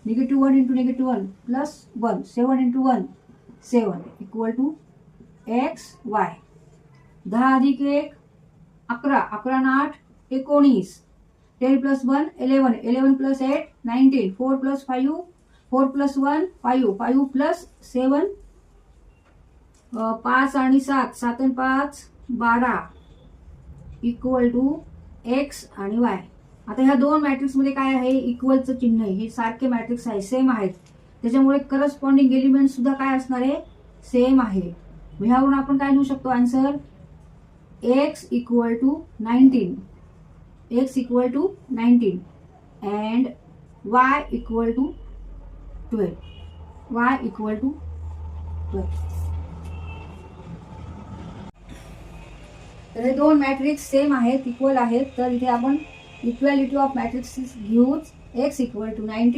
-1 into -1 plus 1, 7 into 1 7 equal to x y. 10 अधिक 1 11, 11 आणि 8 19, 10 plus 1 11, 11 plus 8 19, 4 plus 5 4 plus 1 5, 5 plus 7 5 आणि 7, 7 आणि 5 12 इक्वल टू एक्स आणि वाय. आता ह्या दोन मॅट्रिक्स मध्ये काय आहे, इक्वलचं चिन्ह आहे. हे सारखे मॅट्रिक्स आहे, सेम आहेत, त्याच्यामुळे करस्पॉन्डिंग एलिमेंट सुद्धा काय असणार आहे, सेम आहे. ह्यावरून आपण काय लिहू शकतो answer, x equal to 19, x equal to 19 and y equal to 12, y equal to 12. तर हे दोन मॅट्रिक्स सेम आहेत, इक्वल आहेत, तर इथे आपण इक्वॅलिटी ऑफ मॅट्रिक्स घेऊच. X equal to 19